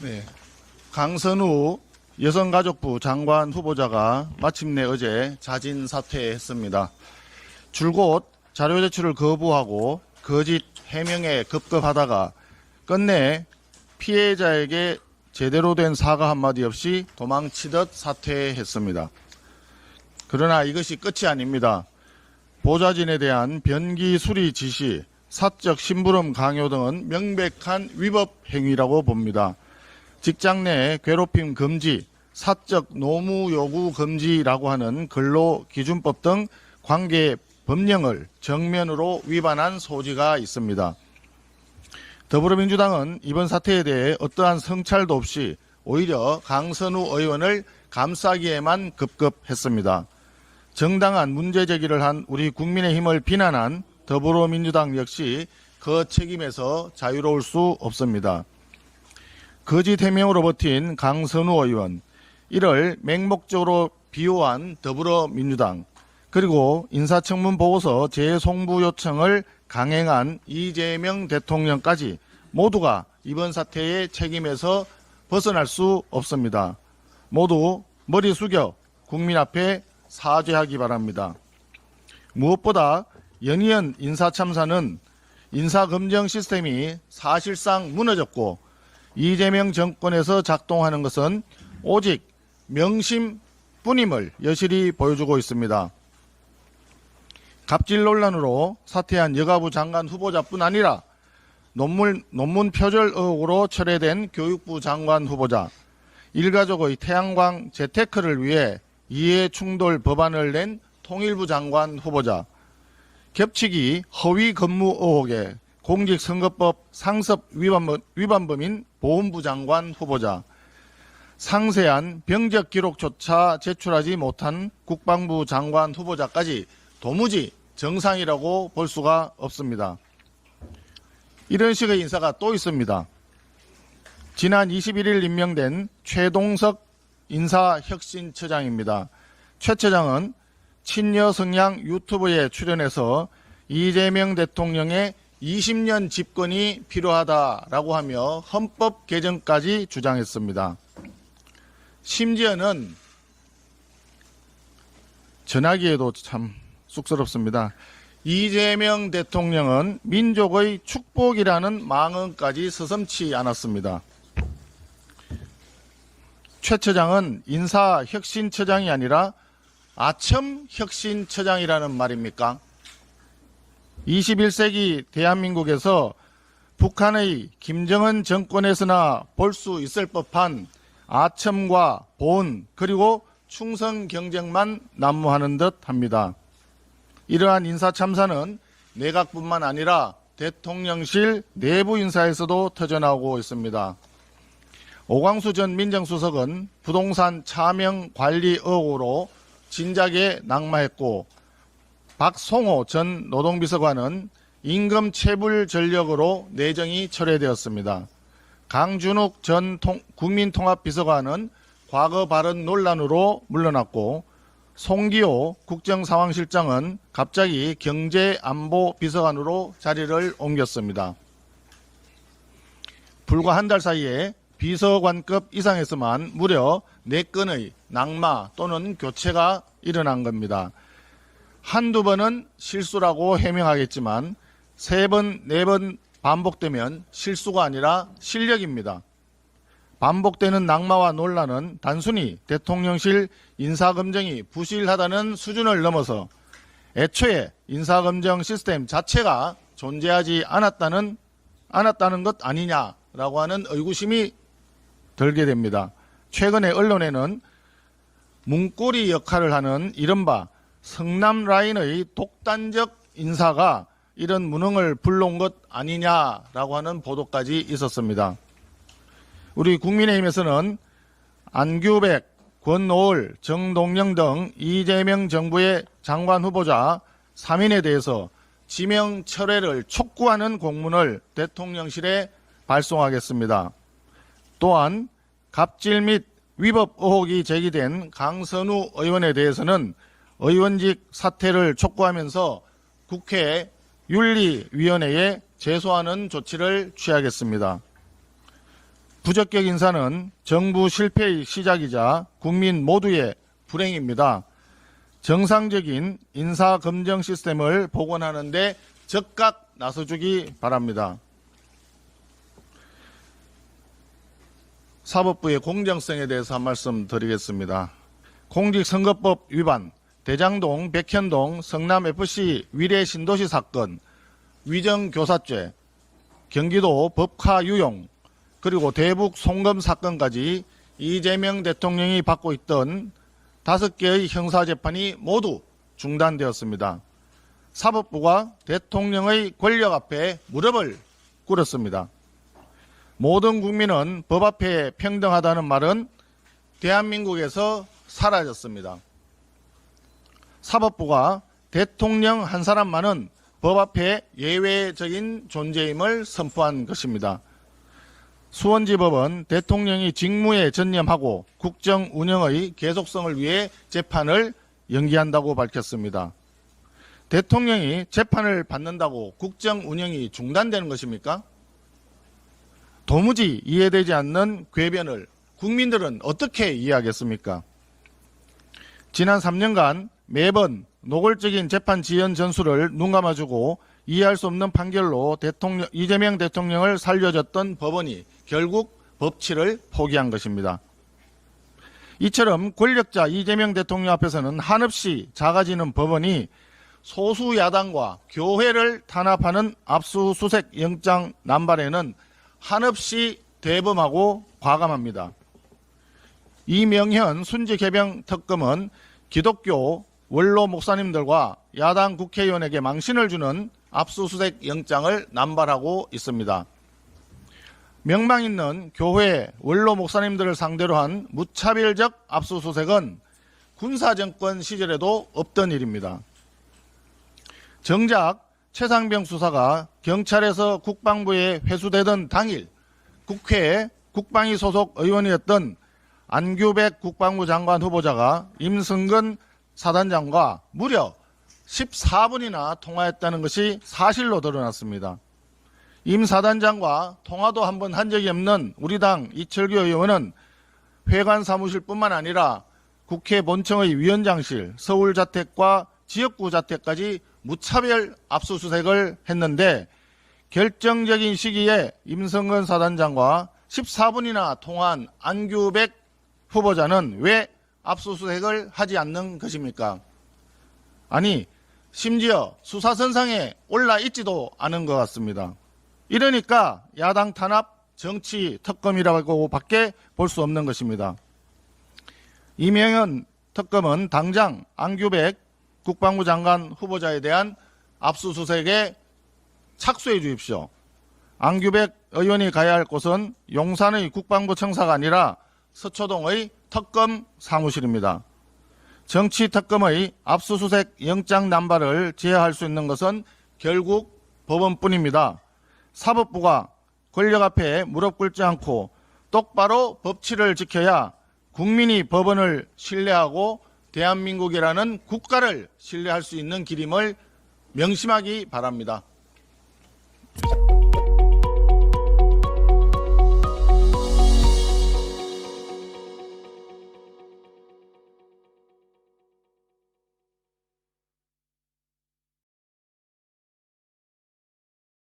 네, 강선우 여성가족부 장관 후보자가 마침내 어제 자진 사퇴했습니다. 줄곧 자료 제출을 거부하고 거짓 해명에 급급하다가 끝내 피해자에게 제대로 된 사과 한마디 없이 도망치듯 사퇴했습니다. 그러나 이것이 끝이 아닙니다. 보좌진에 대한 변기 수리 지시, 사적 심부름 강요 등은 명백한 위법 행위라고 봅니다. 직장 내 괴롭힘 금지, 사적 노무 요구 금지라고 하는 근로기준법 등 관계 법령을 정면으로 위반한 소지가 있습니다. 더불어민주당은 이번 사태에 대해 어떠한 성찰도 없이 오히려 강선우 의원을 감싸기에만 급급했습니다. 정당한 문제 제기를 한 우리 국민의힘을 비난한 더불어민주당 역시 그 책임에서 자유로울 수 없습니다. 거짓 해명으로 버틴 강선우 의원, 이를 맹목적으로 비호한 더불어민주당, 그리고 인사청문 보고서 재송부 요청을 강행한 이재명 대통령까지 모두가 이번 사태의 책임에서 벗어날 수 없습니다. 모두 머리 숙여 국민 앞에 사죄하기 바랍니다. 무엇보다 연이은 인사참사는 인사검증 시스템이 사실상 무너졌고 이재명 정권에서 작동하는 것은 오직 명심뿐임을 여실히 보여주고 있습니다. 갑질 논란으로 사퇴한 여가부 장관 후보자뿐 아니라 논문 표절 의혹으로 철회된 교육부 장관 후보자, 일가족의 태양광 재테크를 위해 이해충돌 법안을 낸 통일부 장관 후보자, 겹치기 허위 근무 의혹에 공직선거법 상습 위반범인 보훈부 장관 후보자, 상세한 병적 기록조차 제출하지 못한 국방부 장관 후보자까지 도무지 정상이라고 볼 수가 없습니다. 이런 식의 인사가 또 있습니다. 지난 21일 임명된 최동석 인사혁신처장입니다. 최 처장은 친여 성향 유튜브에 출연해서 이재명 대통령의 20년 집권이 필요하다라고 하며 헌법 개정까지 주장했습니다. 심지어는 전하기에도 참 쑥스럽습니다. 이재명 대통령은 민족의 축복이라는 망언까지 서슴지 않았습니다. 최 처장은 인사혁신처장이 아니라 아첨혁신처장이라는 말입니까? 21세기 대한민국에서 북한의 김정은 정권에서나 볼 수 있을 법한 아첨과 보온 그리고 충성 경쟁만 난무하는 듯 합니다. 이러한 인사참사는 내각뿐만 아니라 대통령실 내부 인사에서도 터져나오고 있습니다. 오광수 전 민정수석은 부동산 차명 관리 의혹으로 진작에 낙마했고, 박송호 전 노동비서관은 임금 체불 전력으로 내정이 철회되었습니다. 강준욱 전 국민통합비서관은 과거 발언 논란으로 물러났고, 송기호 국정상황실장은 갑자기 경제안보비서관으로 자리를 옮겼습니다. 불과 한 달 사이에 비서관급 이상에서만 무려 4건의 낙마 또는 교체가 일어난 겁니다. 한두 번은 실수라고 해명하겠지만 3번, 4번 반복되면 실수가 아니라 실력입니다. 반복되는 낙마와 논란은 단순히 대통령실 인사검증이 부실하다는 수준을 넘어서 애초에 인사검증 시스템 자체가 존재하지 않았다는 것 아니냐라고 하는 의구심이 들게 됩니다. 최근에 언론에는 문고리 역할을 하는 이른바 성남라인의 독단적 인사가 이런 무능을 불러온 것 아니냐라고 하는 보도까지 있었습니다. 우리 국민의힘에서는 안규백, 권오을, 정동영 등 이재명 정부의 장관 후보자 3인에 대해서 지명 철회를 촉구하는 공문을 대통령실에 발송하겠습니다. 또한 갑질 및 위법 의혹이 제기된 강선우 의원에 대해서는 의원직 사퇴를 촉구하면서 국회 윤리위원회에 제소하는 조치를 취하겠습니다. 부적격 인사는 정부 실패의 시작이자 국민 모두의 불행입니다. 정상적인 인사검증 시스템을 복원하는 데 적극 나서주기 바랍니다. 사법부의 공정성에 대해서 한 말씀 드리겠습니다. 공직선거법 위반, 대장동, 백현동, 성남FC 위례 신도시 사건, 위정교사죄, 경기도 법카 유용, 그리고 대북 송금 사건까지 이재명 대통령이 받고 있던 5개의 형사재판이 모두 중단되었습니다. 사법부가 대통령의 권력 앞에 무릎을 꿇었습니다. 모든 국민은 법 앞에 평등하다는 말은 대한민국에서 사라졌습니다. 사법부가 대통령 한 사람만은 법 앞에 예외적인 존재임을 선포한 것입니다. 수원지법은 대통령이 직무에 전념하고 국정 운영의 계속성을 위해 재판을 연기한다고 밝혔습니다. 대통령이 재판을 받는다고 국정 운영이 중단되는 것입니까? 도무지 이해되지 않는 궤변을 국민들은 어떻게 이해하겠습니까? 지난 3년간 매번 노골적인 재판 지연 전술을 눈감아주고 이해할 수 없는 판결로 이재명 대통령을 살려줬던 법원이 결국 법치를 포기한 것입니다. 이처럼 권력자 이재명 대통령 앞에서는 한없이 작아지는 법원이 소수 야당과 교회를 탄압하는 압수수색 영장 남발에는 한없이 대범하고 과감합니다. 이명현 순직해병 특검은 기독교 원로 목사님들과 야당 국회의원에게 망신을 주는 압수수색 영장을 남발하고 있습니다. 명망 있는 교회 원로 목사님들을 상대로 한 무차별적 압수수색은 군사정권 시절에도 없던 일입니다. 정작 최상병 수사가 경찰에서 국방부에 회수되던 당일 국회에 국방위 소속 의원이었던 안규백 국방부 장관 후보자가 임승근 사단장과 무려 14분이나 통화했다는 것이 사실로 드러났습니다. 임 사단장과 통화도 한번 한 적이 없는 우리 당 이철규 의원은 회관 사무실뿐만 아니라 국회 본청의 위원장실, 서울 자택과 지역구 자택까지 무차별 압수수색을 했는데 결정적인 시기에 임성근 사단장과 14분이나 통화한 안규백 후보자는 왜 압수수색을 하지 않는 것입니까? 아니, 심지어 수사선상에 올라 있지도 않은 것 같습니다. 이러니까 야당 탄압 정치 특검이라고 밖에 볼 수 없는 것입니다. 이명현 특검은 당장 안규백 국방부 장관 후보자에 대한 압수수색에 착수해 주십시오. 안규백 의원이 가야 할 곳은 용산의 국방부 청사가 아니라 서초동의 특검 사무실입니다. 정치 특검의 압수수색 영장 남발을 제어할 수 있는 것은 결국 법원뿐입니다. 사법부가 권력 앞에 무릎 꿇지 않고 똑바로 법치를 지켜야 국민이 법원을 신뢰하고 대한민국이라는 국가를 신뢰할 수 있는 길임을 명심하기 바랍니다.